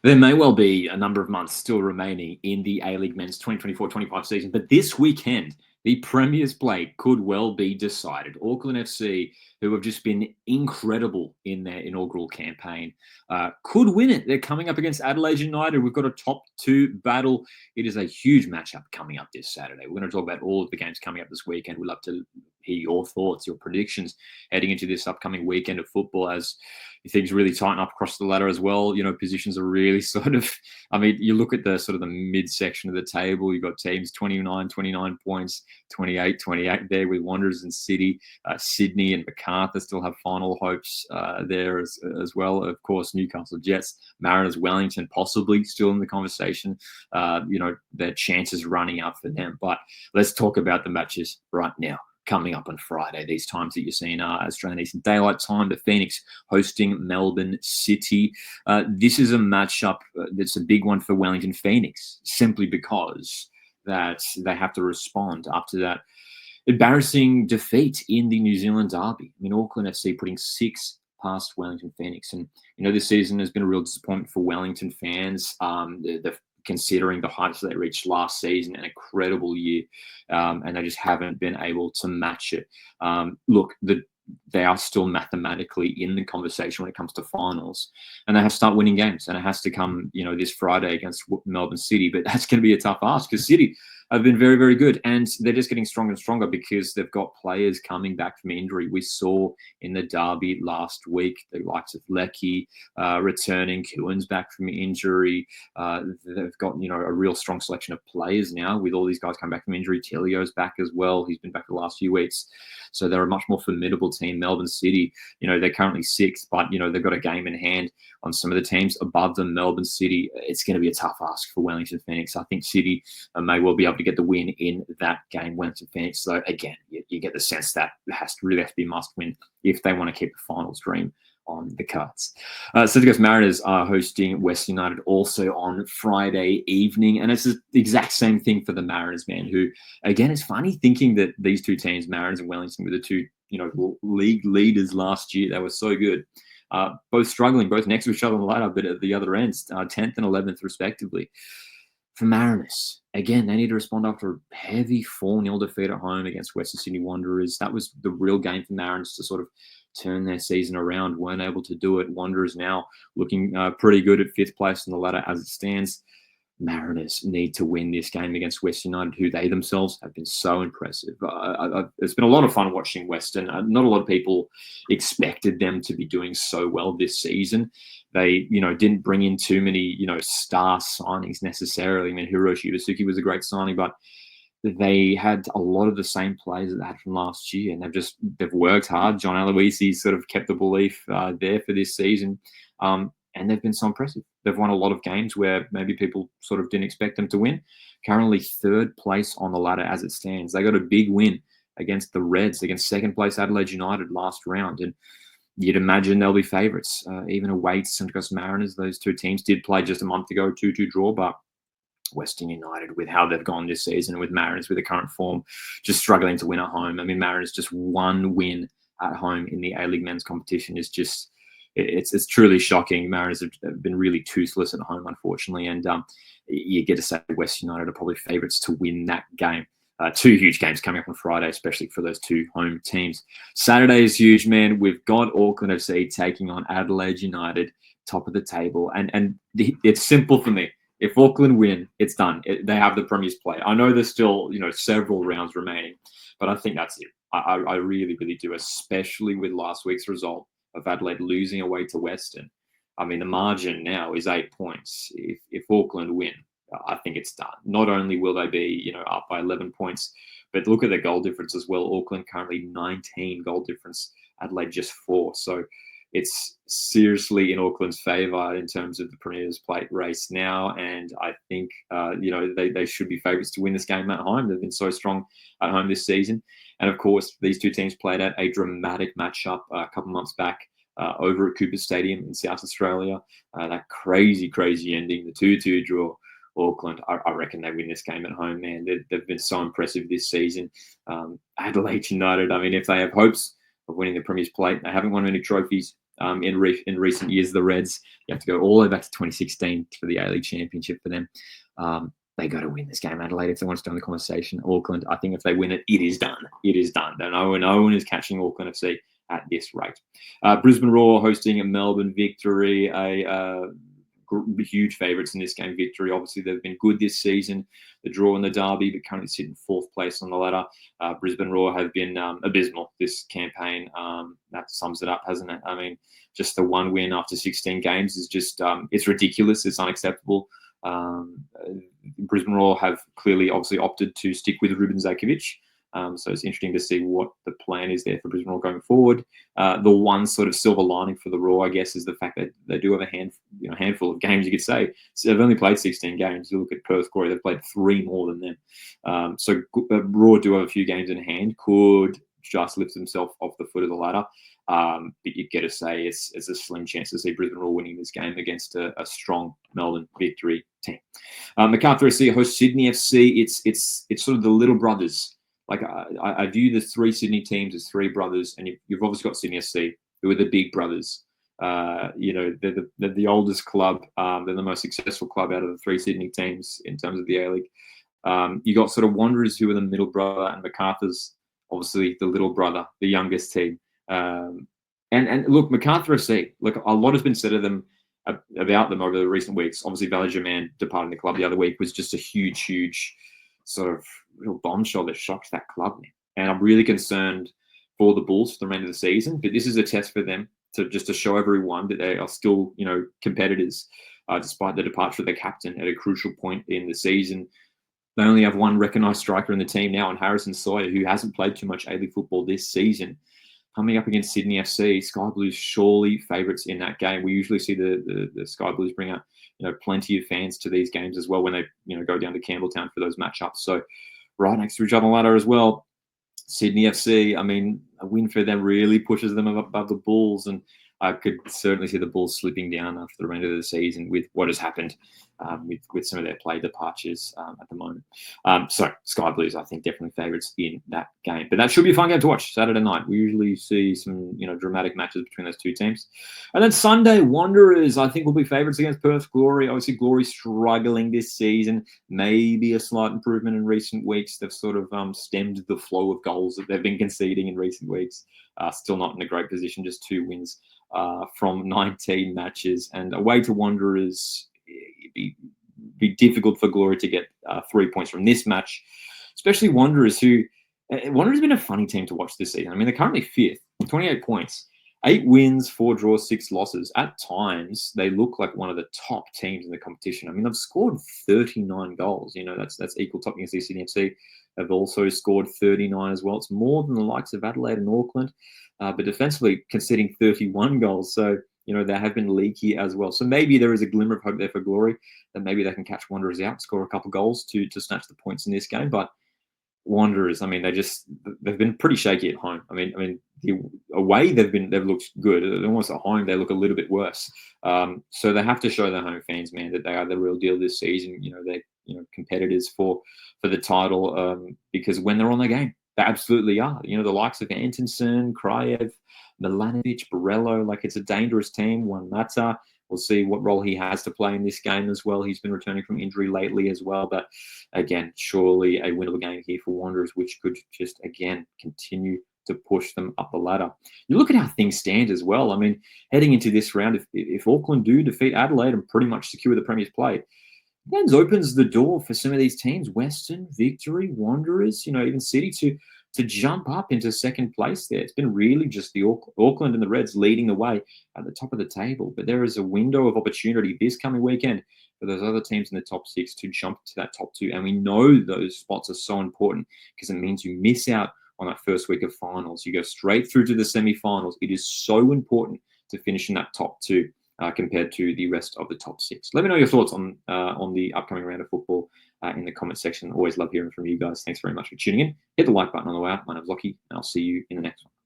There may well be a number of months still remaining in the A-League Men's 2024-25 season, but this weekend, the Premier's Plate could well be decided. Auckland FC, who have just been incredible in their inaugural campaign, could win it. They're coming up against Adelaide United. We've got a top two battle. It is a huge matchup coming up this Saturday. We're going to talk about all of the games coming up this weekend. We'd love to hear your thoughts, your predictions heading into this upcoming weekend of football as things really tighten up across the ladder as well. Positions are really you look at the sort of the midsection of the table, you've got teams 29 points, 28 there with Wanderers and City. Sydney and Macarthur still have final hopes there as well. Of course, Newcastle Jets, Mariners, Wellington possibly still in the conversation. Their chances running out for them. But let's talk about the matches right now. Coming up on Friday, these times that you're seeing are Australian Eastern Daylight Time. The Phoenix hosting Melbourne City. This is a matchup that's a big one for Wellington Phoenix, simply because that they have to respond after that embarrassing defeat in the New Zealand derby. Auckland FC putting 6 past Wellington Phoenix, and this season has been a real disappointment for Wellington fans. Considering the heights that they reached last season, an incredible year, and they just haven't been able to match it. They are still mathematically in the conversation when it comes to finals, and they have to start winning games, and it has to come, this Friday against Melbourne City. But that's going to be a tough ask because City have been very, very good, and they're just getting stronger and stronger because they've got players coming back from injury. We saw in the derby last week the likes of Leckie returning, Cohen's back from injury. They've got a real strong selection of players now with all these guys coming back from injury. Tillio's back as well. He's been back the last few weeks. So they're a much more formidable team. Melbourne City, they're currently 6th, but, they've got a game in hand on some of the teams above them. Melbourne City, it's going to be a tough ask for Wellington Phoenix. I think City may well be able to get the win in that game. Wellington Phoenix, so again, you get the sense that it has to be a must win if they want to keep the finals dream on the cards. Central Coast Mariners are hosting West United also on Friday evening, and it's the exact same thing for the Mariners, man, who, again, it's funny thinking that these two teams, Mariners and Wellington, were the two league leaders last year. They were so good, both struggling, both next to each other on the ladder, but at the other ends, 10th and 11th respectively. For Mariners, again, they need to respond after a heavy 4-0 defeat at home against Western Sydney Wanderers. That was the real game for Mariners to sort of turn their season around. Weren't able to do it. Wanderers now looking pretty good at 5th place on the ladder as it stands. Mariners need to win this game against West United, who they themselves have been so impressive. It's been a lot of fun watching Western. Not a lot of people expected them to be doing so well this season. They, didn't bring in too many, star signings necessarily. Hiroshi Yusuke was a great signing, but they had a lot of the same players that they had from last year, and they've worked hard. John Aloisi sort of kept the belief there for this season. And they've been so impressive. They've won a lot of games where maybe people sort of didn't expect them to win. Currently 3rd place on the ladder as it stands. They got a big win against the Reds, against 2nd place Adelaide United last round. And you'd imagine they'll be favourites, even away to Central Coast Mariners. Those two teams did play just a month ago, 2-2 draw, but Western United, with how they've gone this season, with Mariners with the current form, just struggling to win at home. Mariners just one win at home in the A-League men's competition is just... It's truly shocking. Mariners have been really toothless at home, unfortunately, and you get to say West United are probably favourites to win that game. 2 huge games coming up on Friday, especially for those 2 home teams. Saturday is huge, man. We've got Auckland FC taking on Adelaide United, top of the table, and it's simple for me. If Auckland win, it's done. They have the Premier's play. I know there's still several rounds remaining, but I think that's it. I really, really do, especially with last week's result of Adelaide losing away to Western. The margin now is 8 points. If Auckland win, I think it's done. Not only will they be, up by 11 points, but look at their goal difference as well. Auckland currently 19 goal difference, Adelaide just 4. So it's seriously in Auckland's favour in terms of the Premier's Plate race now. And I think, they should be favourites to win this game at home. They've been so strong at home this season. And of course, these two teams played out a dramatic matchup a couple months back over at Cooper Stadium in South Australia. That crazy ending, the 2-2 draw. Auckland, I reckon they win this game at home, man. They've been so impressive this season. Adelaide United, if they have hopes of winning the Premier's Plate, they haven't won any trophies in recent years. The Reds, you have to go all the way back to 2016 for the A-League Championship for them. They got to win this game, Adelaide, if they want to stay on the conversation. Auckland, I think if they win it, it is done. It is done. No one is catching Auckland FC at this rate. Brisbane Roar hosting a Melbourne Victory, huge favourites in this game. Victory, obviously, they've been good this season. The draw in the derby, but currently sitting fourth place on the ladder. Brisbane Roar have been abysmal this campaign. That sums it up, hasn't it? I mean, just the one win after 16 games is just, it's ridiculous. It's unacceptable. Brisbane Roar have clearly, obviously, opted to stick with Ruben Zakovic. So it's interesting to see what the plan is there for Brisbane Roar going forward. The one sort of silver lining for the Roar, I guess, is the fact that they do have a handful of games, you could say. So they've only played 16 games. You look at Perth Glory, they've played 3 more than them. So Roar do have a few games in hand, could just lift themselves off the foot of the ladder. But you've got to say it's a slim chance to see Brisbane Roar winning this game against a strong Melbourne Victory team. Macarthur FC hosts Sydney FC. It's sort of the little brothers. Like I view the 3 Sydney teams as 3 brothers, and you've obviously got Sydney FC, who are the big brothers. They're the oldest club. They're the most successful club out of the 3 Sydney teams in terms of the A-League. You got sort of Wanderers, who are the middle brother, and Macarthur's obviously the little brother, the youngest team. And look, Macarthur FC, look, a lot has been said of them about them over the recent weeks. Obviously, Valijaman departing the club the other week was just a huge sort of real bombshell that shocked that club. And I'm really concerned for the Bulls for the remainder of the season. But this is a test for them to show everyone that they are still, competitors, despite the departure of their captain at a crucial point in the season. They only have one recognised striker in the team now, and Harrison Sawyer, who hasn't played too much A-League football this season. Coming up against Sydney FC, Sky Blues surely favourites in that game. We usually see the Sky Blues bring out plenty of fans to these games as well when they go down to Campbelltown for those matchups. So right next to each other on the ladder as well. Sydney FC, I mean, a win for them really pushes them above the Bulls, and I could certainly see the Bulls slipping down after the remainder of the season with what has happened with some of their play departures at the moment. So Sky Blues, I think, definitely favourites in that game. But that should be a fun game to watch Saturday night. We usually see some dramatic matches between those 2 teams. And then Sunday, Wanderers, I think, will be favourites against Perth Glory. Obviously, Glory struggling this season. Maybe a slight improvement in recent weeks. They've sort of stemmed the flow of goals that they've been conceding in recent weeks. Still not in a great position, just 2 wins from 19 matches. And away to Wanderers, it'd be difficult for Glory to get 3 points from this match, especially Wanderers, Wanderers have been a funny team to watch this season. I mean, they're currently 5th, 28 points, 8 wins, 4 draws, 6 losses. At times, they look like one of the top teams in the competition. I mean, they've scored 39 goals. That's equal top against the Sydney FC. They've also scored 39 as well. It's more than the likes of Adelaide and Auckland, but defensively conceding 31 goals. So, they have been leaky as well. So maybe there is a glimmer of hope there for Glory that maybe they can catch Wanderers out, score a couple of goals to snatch the points in this game. But Wanderers, I mean, they've been pretty shaky at home. I mean, the away they've looked good. Almost at home they look a little bit worse. So they have to show their home fans, man, that they are the real deal this season. They're competitors for the title because when they're on their game, they absolutely are. The likes of Antonsen, Krajev, Milanovic, Borello, like it's a dangerous team. Juan Mata, we'll see what role he has to play in this game as well. He's been returning from injury lately as well. But again, surely a winnable game here for Wanderers, which could just, again, continue to push them up the ladder. You look at how things stand as well. I mean, heading into this round, if Auckland do defeat Adelaide and pretty much secure the Premier's play, that opens the door for some of these teams, Western, Victory, Wanderers, even City, to jump up into second place there. It's been really just the Auckland and the Reds leading the way at the top of the table. But there is a window of opportunity this coming weekend for those other teams in the top 6 to jump to that top 2. And we know those spots are so important because it means you miss out on that first week of finals. You go straight through to the semi-finals. It is so important to finish in that top 2. Compared to the rest of the top 6. Let me know your thoughts on the upcoming round of football in the comment section. Always love hearing from you guys. Thanks very much for tuning in. Hit the like button on the way out. My name's Lockie, and I'll see you in the next one.